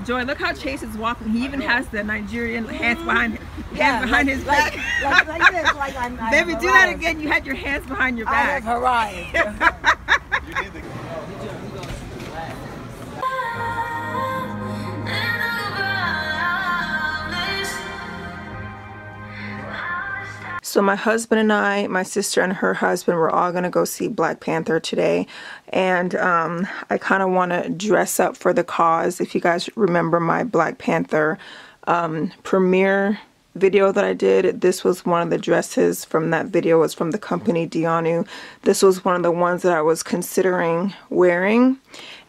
Joy, look how Chase is walking. He even has the Nigerian hands behind his back. Like this, like I'm Baby, do that again. You had your hands behind your back. I have arrived. You need the So my husband and I, my sister and her husband, we're all going to go see Black Panther today. And I kind of want to dress up for the cause. If you guys remember my Black Panther premiere video that I did, this was one of the dresses from that video. It was from the company Dianu. This was one of the ones that I was considering wearing.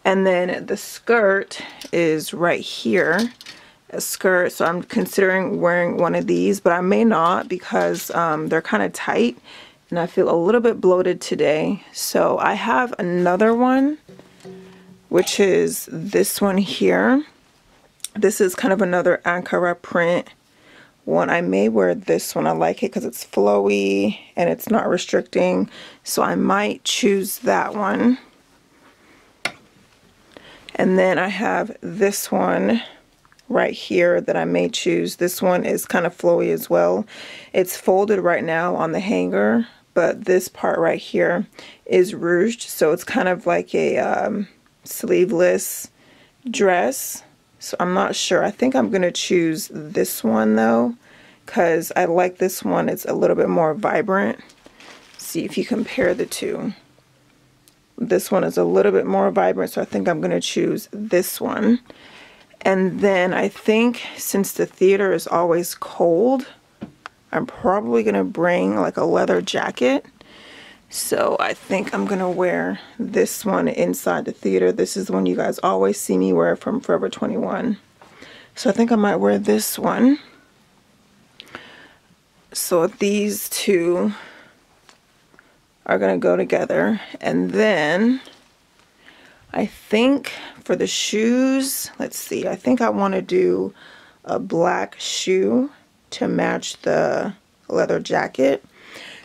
And then the skirt is right here. A skirt, so I'm considering wearing one of these, but I may not because they're kind of tight and I feel a little bit bloated today. So I have another one, which is this one here. This is kind of another Ankara print one. I may wear this one. I like it because it's flowy and it's not restricting, so I might choose that one. And then I have this one right here that I may choose. This one is kind of flowy as well. It's folded right now on the hanger, but this part right here is ruched, so it's kind of like a sleeveless dress. So I'm not sure. I think I'm gonna choose this one though, because I like this one. It's a little bit more vibrant. See if you compare the two. This one is a little bit more vibrant, so I think I'm gonna choose this one. And then I think since the theater is always cold, I'm probably going to bring like a leather jacket. So I think I'm going to wear this one inside the theater. This is the one you guys always see me wear from Forever 21. So I think I might wear this one. So these two are going to go together. And then I think for the shoes, let's see, I think I want to do a black shoe to match the leather jacket.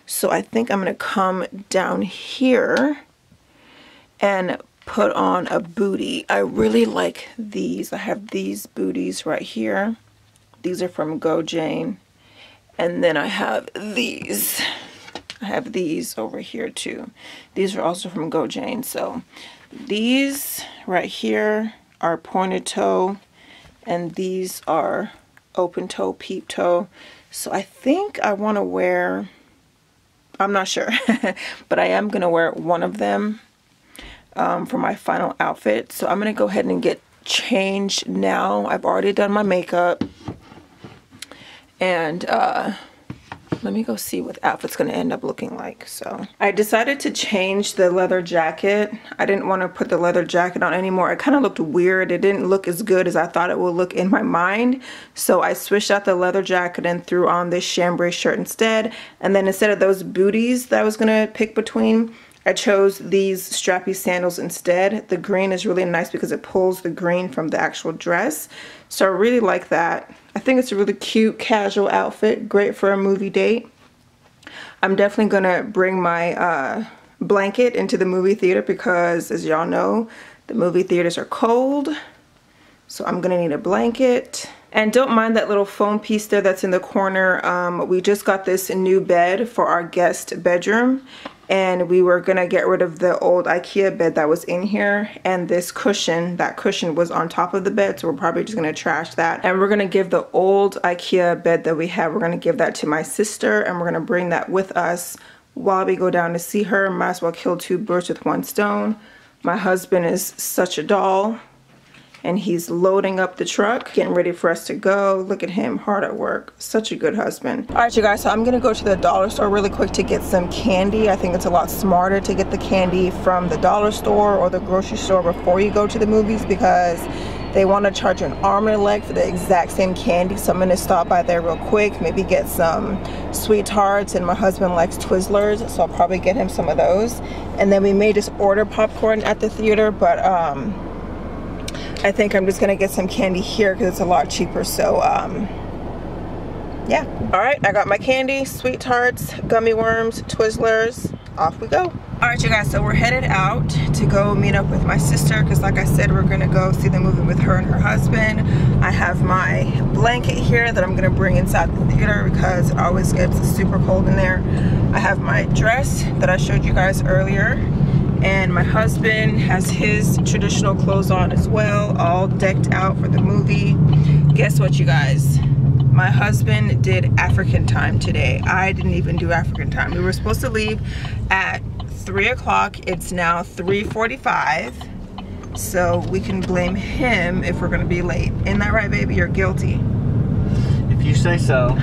So I think I'm going to come down here and put on a bootie. I really like these. I have these booties right here. These are from Go Jane. And then I have these. I have these over here too. These are also from Go Jane. So these right here are pointed toe, and these are open toe, peep toe. So I think I want to wear, I'm not sure, but I am going to wear one of them for my final outfit. So I'm going to go ahead and get changed now. I've already done my makeup, and let me go see what the outfit's going to end up looking like. So I decided to change the leather jacket. I didn't want to put the leather jacket on anymore. It kind of looked weird. It didn't look as good as I thought it would look in my mind. So I switched out the leather jacket and threw on this chambray shirt instead. And then instead of those booties that I was going to pick between, I chose these strappy sandals instead. The green is really nice because it pulls the green from the actual dress. So I really like that. I think it's a really cute casual outfit, great for a movie date. I'm definitely gonna bring my blanket into the movie theater because, as y'all know, the movie theaters are cold. So I'm gonna need a blanket. And don't mind that little foam piece there that's in the corner. We just got this new bed for our guest bedroom, and we were gonna get rid of the old IKEA bed that was in here, and this cushion, that cushion was on top of the bed, so we're probably just gonna trash that. And we're gonna give the old IKEA bed that we have, we're gonna give that to my sister, and we're gonna bring that with us while we go down to see her. Might as well kill two birds with one stone. My husband is such a doll, and he's loading up the truck, getting ready for us to go. Look at him, hard at work. Such a good husband. All right, you guys, so I'm gonna go to the dollar store really quick to get some candy. I think it's a lot smarter to get the candy from the dollar store or the grocery store before you go to the movies, because they want to charge you an arm and a leg for the exact same candy. So I'm gonna stop by there real quick, maybe get some sweethearts, and my husband likes Twizzlers, so I'll probably get him some of those. And then we may just order popcorn at the theater, but I think I'm just gonna get some candy here because it's a lot cheaper. So yeah. All right, I got my candy, sweethearts, gummy worms, Twizzlers. Off we go. Alright you guys, so we're headed out to go meet up with my sister because like I said, we're gonna go see the movie with her and her husband. I have my blanket here that I'm gonna bring inside the theater because it always gets super cold in there. I have my dress that I showed you guys earlier, and my husband has his traditional clothes on as well, all decked out for the movie. Guess what you guys? My husband did African time today. I didn't even do African time. We were supposed to leave at 3 o'clock. It's now 3:45, so we can blame him if we're gonna be late. Isn't that right, baby? You're guilty. If you say so.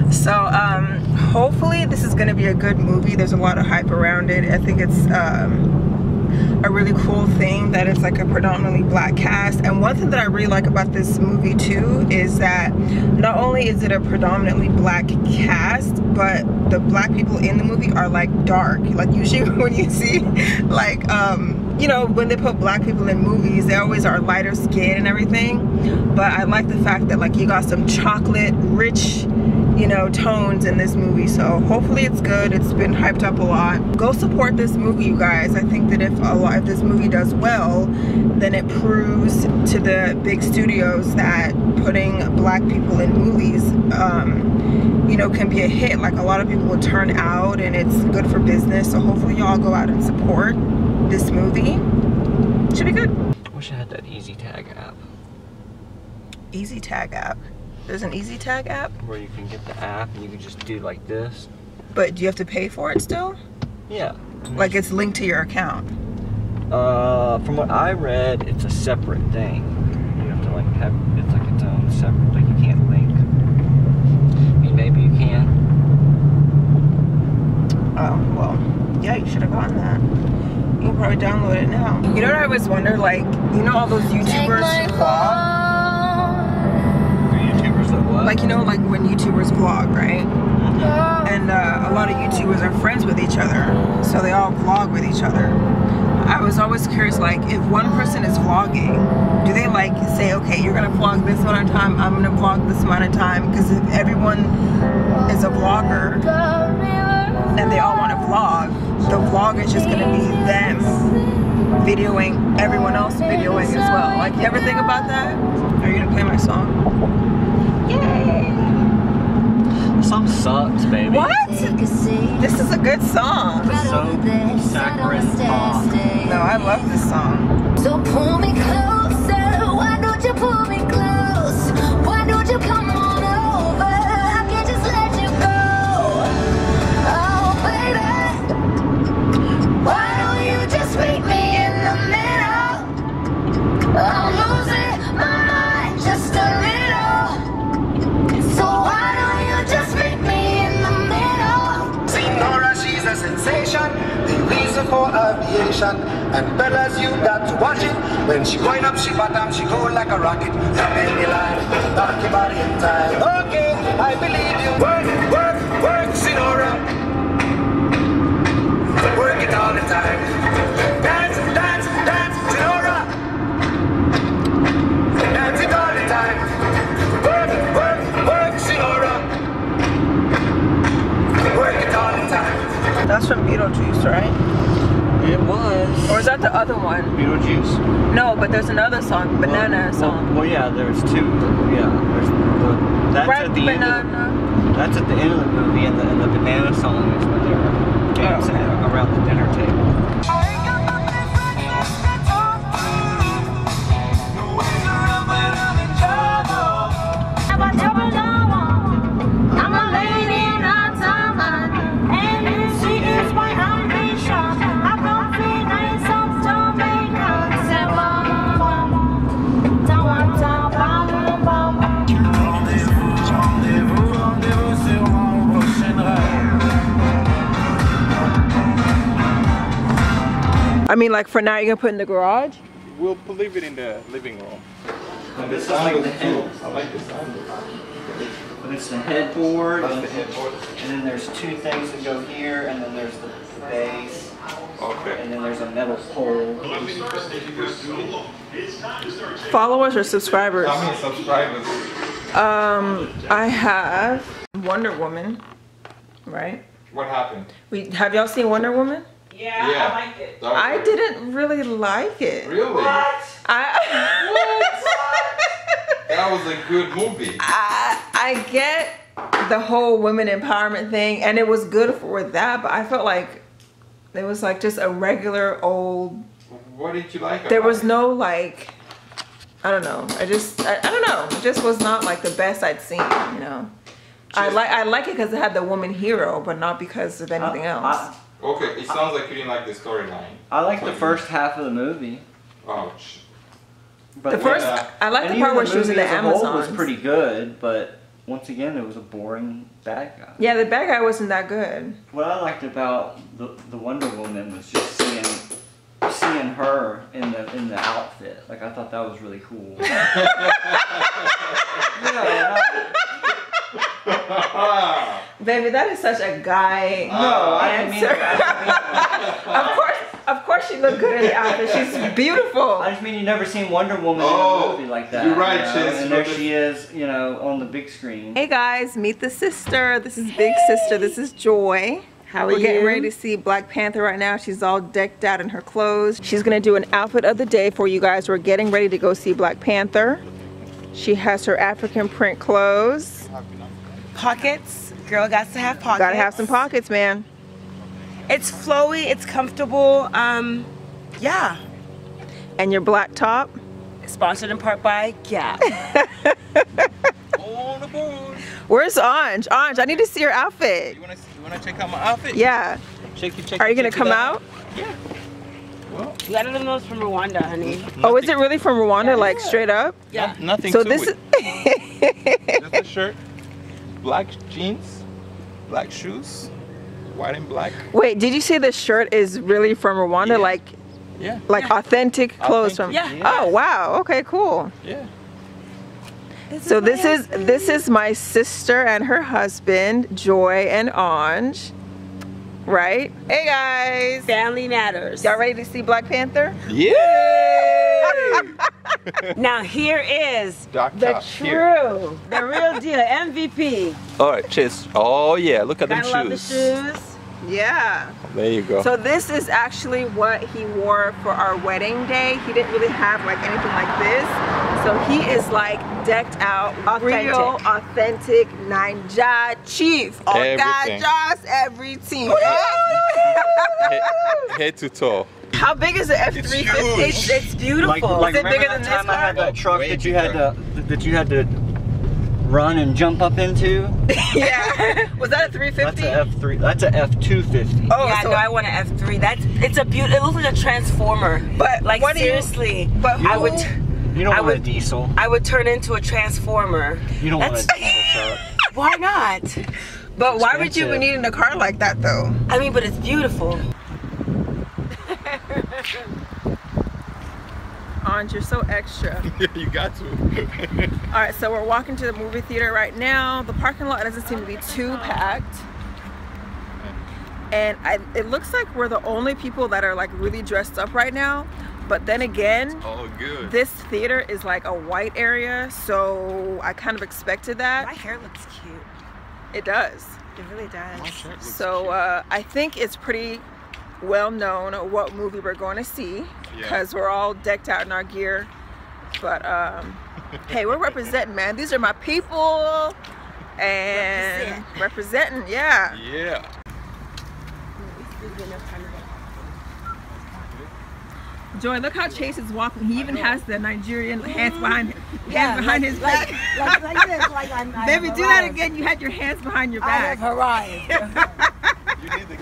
So hopefully this is gonna be a good movie. There's a lot of hype around it. I think it's a really cool thing that it's like a predominantly black cast. And one thing that I really like about this movie too is that not only is it a predominantly black cast, but the black people in the movie are like dark. Like usually when you see like you know, when they put black people in movies, they always are lighter skin and everything. But I like the fact that like you got some chocolate rich, you know, tones in this movie. So hopefully it's good. It's been hyped up a lot. Go support this movie, you guys. I think that if this movie does well, then it proves to the big studios that putting black people in movies you know, can be a hit. Like a lot of people will turn out and it's good for business. So hopefully y'all go out and support this movie. Should be good. I wish I had that Easy Tag app. Easy Tag app. There's an Easy Tag app? Where you can get the app and you can just do like this. But do you have to pay for it still? Yeah. Like it's linked to your account? From what I read, it's a separate thing. You have to like have, it's like its own separate, like you can't link. I mean, maybe you can. Oh, well, yeah, you should have gotten that. You can probably download it now. You know what I always wonder, like, you know all those YouTubers vlog? The YouTubers that what? Like, you know, like when YouTubers vlog, right? And a lot of YouTubers are friends with each other, so they all vlog with each other. I was always curious, like, if one person is vlogging, do they like say, okay, you're gonna vlog this amount of time, I'm gonna vlog this amount of time? Because if everyone is a vlogger and they all want to vlog, the vlog is just gonna be them videoing everyone else videoing as well. Like, you ever think about that? Are you gonna play my song? Yay! The song sucks, baby. What? This is a good song. So saccharine pop. No, I love this song. So pull me closer, why don't you pull me close? Why don't you come on over? I can't just let you go. Oh baby, why don't you just meet me in the middle? I'm losing my mind just a little. So why don't you just meet me in the middle? See Nora, she's a sensation, the reason for aviation. And fellas, you got to watch it. When she going up, she bottom, she go like a rocket. Stop in the line, rock your body in time. Okay, I believe you. Work, work, work, Sinora. Work it all the time. Dance, dance, dance, Sinora. Dance it all the time. Work, work, work, Sinora. Work it all the time. That's from Beetlejuice, right? It was. Or is that the other one? Beetlejuice. No, but there's another song, Banana song. Well, yeah, there's two. Yeah, there's the, that's Right, at the Banana. end. That's at the end of the movie, and the banana song is when they're dancing around the dinner table. I'm a lady, not someone, and she is my ambition. I don't feel nice of Jamaica. Say, bum, bum, down, down, bum, bum. Rendez-vous, rendez-vous sur mon prochain rêve. I mean, like for now, you're gonna put in the garage? We'll leave it in the living room. And this is like the head. I like this sound. But it's the headboard, That's and, the headboard. and then there's two things that go here, and then there's the base, Okay. and then there's a metal pole. Followers or subscribers? How many subscribers? I have Wonder Woman, right? What happened? Have y'all seen Wonder Woman? Yeah, Yeah. I liked it. That was I good. didn't really like it. Really? What? That was a good movie. I get the whole women empowerment thing, and it was good for that, but I felt like it was like just a regular old. What did you like? There about was it? no like, I don't know. I don't know. It just was not like the best I'd seen. You know, I like it because it had the woman hero, but not because of anything else. Okay, it sounds like you didn't like the storyline. I like the first half of the movie. Ouch. But The first, Yeah. I like and the part even where she was in the movie as a whole Amazon. was pretty good, but once again, it was a boring bad guy. Yeah, the bad guy wasn't that good. What I liked about the Wonder Woman was just seeing her in the outfit. Like, I thought that was really cool. Baby, that is such a guy I didn't mean answer. that. Of course she looked good in the outfit. She's beautiful. I just mean you never seen Wonder Woman Oh, in a movie like that. you're right, you know? Chase. And there she is, you know, on the big screen. Hey guys, meet the sister. This is Big Sister. This is Joy. How are We're getting you? ready to see Black Panther right now. She's all decked out in her clothes. She's gonna do an outfit of the day for you guys. We're getting ready to go see Black Panther. She has her African print clothes. Pockets. Girl got to have pockets. Gotta have some pockets, man. It's flowy. It's comfortable. Yeah. And your black top. Sponsored in part by Gap. On the board. Where's Anj? Anj, I need to see your outfit. You wanna check out my outfit? Yeah. Check Are you gonna come out? Well, You gotta know it's from Rwanda, honey. Oh, is it really from Rwanda, like straight up? Yeah. nothing So to this it. is Just a shirt, black jeans, black shoes, white and black. Wait, did you say the shirt is really from Rwanda? Yeah. Like Yeah. authentic clothes from? Authentic, yeah. Oh wow. Okay, cool. Yeah. So this is my sister and her husband, Joy and Anj. Right? Hey guys. Family matters. Y'all ready to see Black Panther? Yeah. Now here is Doctor, the here. true, the real deal, MVP. All right, Chase. Oh yeah, look at them Gotta love the shoes. shoes. Yeah. There you go. So this is actually what he wore for our wedding day. He didn't really have like anything like this. So he is like decked out, Authentic. real, authentic, Ninja chief. All Everything. guys, everything. Head to toe. How big is the F-350? It's beautiful. Like Is it bigger remember than that time this I had car? that truck Way that you had to run and jump up into? Yeah. Was that a 350? That's a F3. That's a F250. Oh, Yeah, so no, I want an F3. It's a beautiful. It looks like a transformer. But Like what do you- seriously, but I who- would. You don't I want a would- diesel. I would turn into a transformer. You don't want a That's- diesel truck. Why not? But why would you be expensive. needing a car like that though? I mean, but it's beautiful. Anj, you're so extra. You got to. All right, so we're walking to the movie theater right now. The parking lot doesn't seem to be too packed. And it looks like we're the only people that are like really dressed up right now. But then again, Oh, good. this theater is like a white area, so I kind of expected My that. hair looks cute. It does. It really does. So I think it's pretty well known what movie we're going to see because we're all decked out in our gear. But hey, we're representing, man. These are my people and representing, yeah. Yeah. Joy, look how Chase is walking. He even has the Nigerian hands behind his like, back. like this, like I'm Baby, I've do that arrived. again. You had your hands behind your I back. have arrived. You need the